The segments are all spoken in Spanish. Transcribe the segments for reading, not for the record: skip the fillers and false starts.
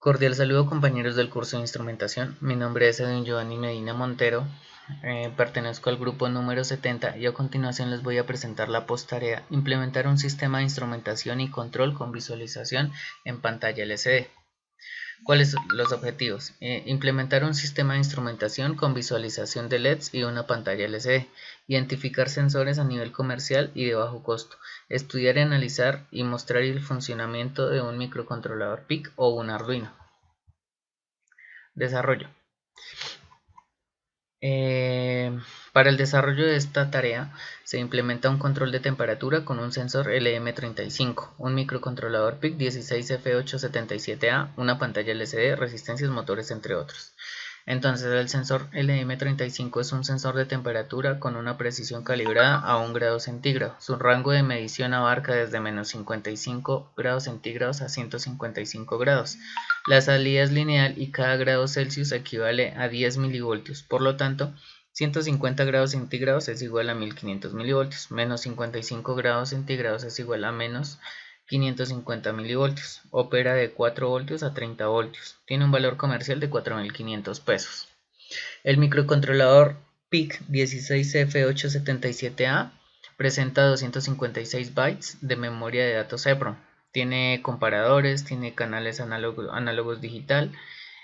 Cordial saludo, compañeros del curso de instrumentación. Mi nombre es Edwin Giovanni Medina Montero, pertenezco al grupo número 70 y a continuación les voy a presentar la posttarea implementar un sistema de instrumentación y control con visualización en pantalla LCD. ¿Cuáles son los objetivos? Implementar un sistema de instrumentación con visualización de LEDs y una pantalla LCD, identificar sensores a nivel comercial y de bajo costo, estudiar, analizar y mostrar el funcionamiento de un microcontrolador PIC o un Arduino. Desarrollo. Para el desarrollo de esta tarea se implementa un control de temperatura con un sensor LM35, un microcontrolador PIC 16F877A, una pantalla LCD, resistencias, motores, entre otros. Entonces el sensor LM35 es un sensor de temperatura con una precisión calibrada a 1 grado centígrado. Su rango de medición abarca desde menos 55 grados centígrados a 155 grados. La salida es lineal y cada grado Celsius equivale a 10 milivoltios. Por lo tanto, 150 grados centígrados es igual a 1500 milivoltios. Menos 55 grados centígrados es igual a menos 550 milivoltios, opera de 4 voltios a 30 voltios, tiene un valor comercial de 4.500 pesos. El microcontrolador PIC 16F877A presenta 256 bytes de memoria de datos EPROM, tiene comparadores, tiene canales análogos digital,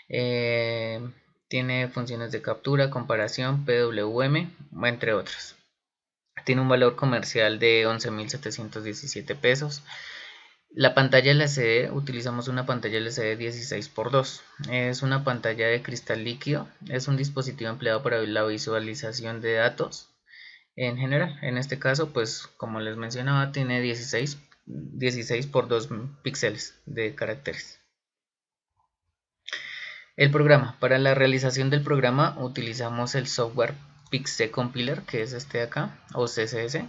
tiene funciones de captura, comparación, PWM, entre otras. Tiene un valor comercial de 11.717 pesos. La pantalla LCD, utilizamos una pantalla LCD 16x2, es una pantalla de cristal líquido, es un dispositivo empleado para la visualización de datos en general. En este caso, pues como les mencionaba, tiene 16 por 2 píxeles de caracteres. El programa, para la realización del programa utilizamos el software PIC-C Compiler, que es este de acá, o CSS.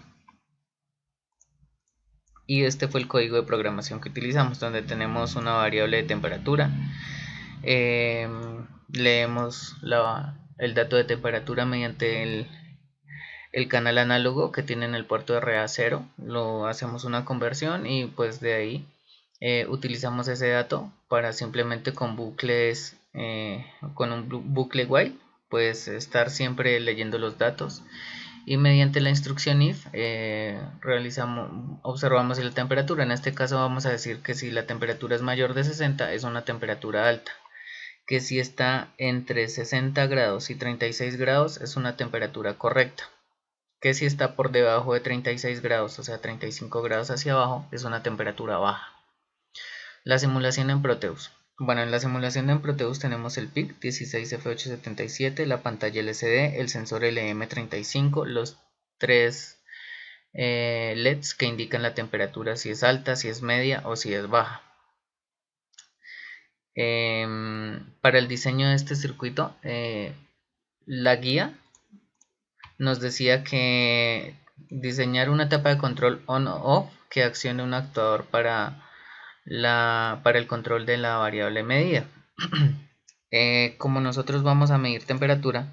Y este fue el código de programación que utilizamos, donde tenemos una variable de temperatura, leemos el dato de temperatura mediante el canal análogo que tiene en el puerto RA0, lo hacemos una conversión y pues de ahí utilizamos ese dato para simplemente con bucles, con un bucle while, pues estar siempre leyendo los datos. Y mediante la instrucción if observamos la temperatura. En este caso vamos a decir que si la temperatura es mayor de 60 es una temperatura alta, que si está entre 60 grados y 36 grados es una temperatura correcta, que si está por debajo de 36 grados, o sea 35 grados hacia abajo, es una temperatura baja. La simulación en Proteus. Bueno, en la simulación en Proteus tenemos el PIC 16F877, la pantalla LCD, el sensor LM35, los 3 LEDs que indican la temperatura, si es alta, si es media o si es baja. Para el diseño de este circuito, la guía nos decía que diseñar una etapa de control on-off que accione un actuador para el control de la variable medida. Como nosotros vamos a medir temperatura,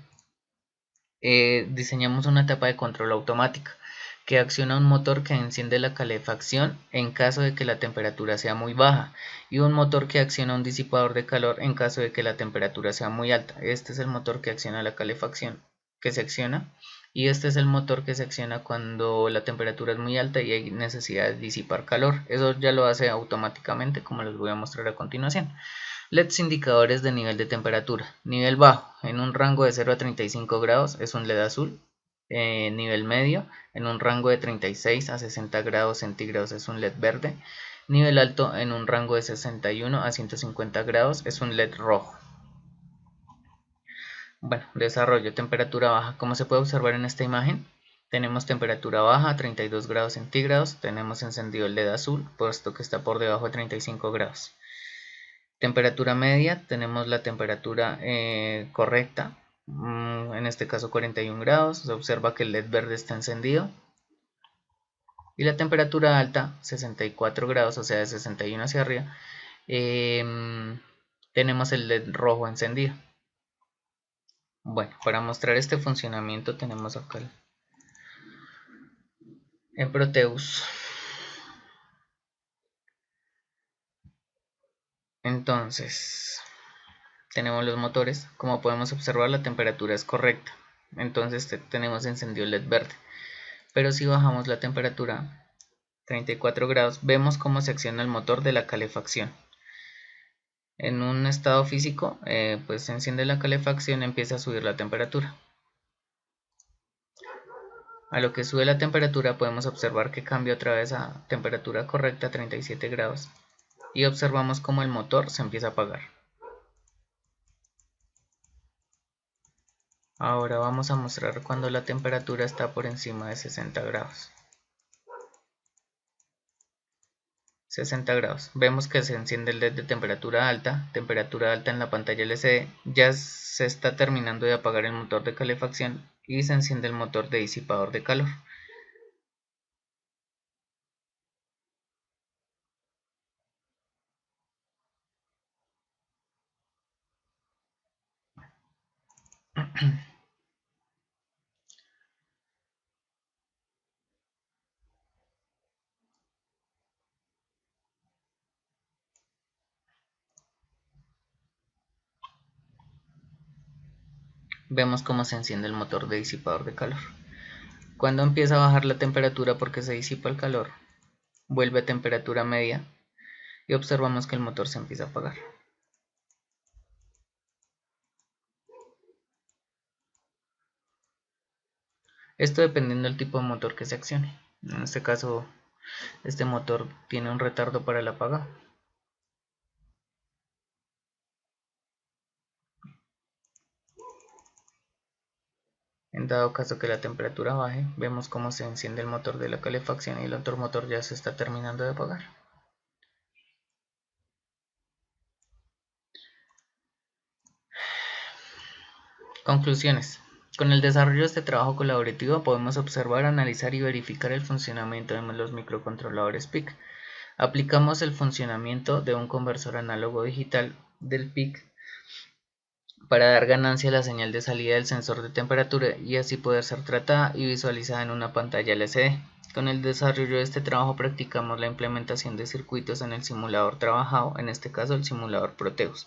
diseñamos una etapa de control automática que acciona un motor que enciende la calefacción en caso de que la temperatura sea muy baja y un motor que acciona un disipador de calor en caso de que la temperatura sea muy alta. Este es el motor que acciona la calefacción, que se acciona, y este es el motor que se acciona cuando la temperatura es muy alta y hay necesidad de disipar calor. Eso ya lo hace automáticamente, como les voy a mostrar a continuación. LEDs indicadores de nivel de temperatura. Nivel bajo, en un rango de 0 a 35 grados es un LED azul. Nivel medio, en un rango de 36 a 60 grados centígrados es un LED verde. Nivel alto, en un rango de 61 a 150 grados es un LED rojo. Bueno, desarrollo, temperatura baja. Como se puede observar en esta imagen, tenemos temperatura baja, 32 grados centígrados, tenemos encendido el LED azul, puesto que está por debajo de 35 grados. Temperatura media, tenemos la temperatura correcta, en este caso 41 grados, se observa que el LED verde está encendido. Y la temperatura alta, 64 grados, o sea de 61 hacia arriba, tenemos el LED rojo encendido. Bueno, para mostrar este funcionamiento tenemos acá en Proteus. Entonces, tenemos los motores. Como podemos observar, la temperatura es correcta. Entonces tenemos encendido el LED verde. Pero si bajamos la temperatura 34 grados, vemos cómo se acciona el motor de la calefacción. En un estado físico, pues se enciende la calefacción y empieza a subir la temperatura. A lo que sube la temperatura podemos observar que cambia otra vez a temperatura correcta, 37 grados. Y observamos cómo el motor se empieza a apagar. Ahora vamos a mostrar cuando la temperatura está por encima de 60 grados. 60 grados. Vemos que se enciende el LED de temperatura alta en la pantalla LCD. Ya se está terminando de apagar el motor de calefacción y se enciende el motor de disipador de calor. Vemos cómo se enciende el motor de disipador de calor. Cuando empieza a bajar la temperatura porque se disipa el calor, vuelve a temperatura media y observamos que el motor se empieza a apagar. Esto dependiendo del tipo de motor que se accione. En este caso, este motor tiene un retardo para el apagado. En dado caso que la temperatura baje, vemos cómo se enciende el motor de la calefacción y el otro motor ya se está terminando de apagar. Conclusiones. Con el desarrollo de este trabajo colaborativo podemos observar, analizar y verificar el funcionamiento de los microcontroladores PIC. Aplicamos el funcionamiento de un conversor análogo digital del PIC para dar ganancia a la señal de salida del sensor de temperatura y así poder ser tratada y visualizada en una pantalla LCD. Con el desarrollo de este trabajo practicamos la implementación de circuitos en el simulador trabajado, en este caso el simulador Proteus.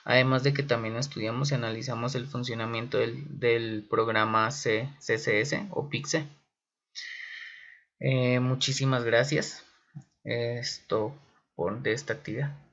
Además de que también estudiamos y analizamos el funcionamiento del programa CCS o PIC-C. Muchísimas gracias de esta actividad.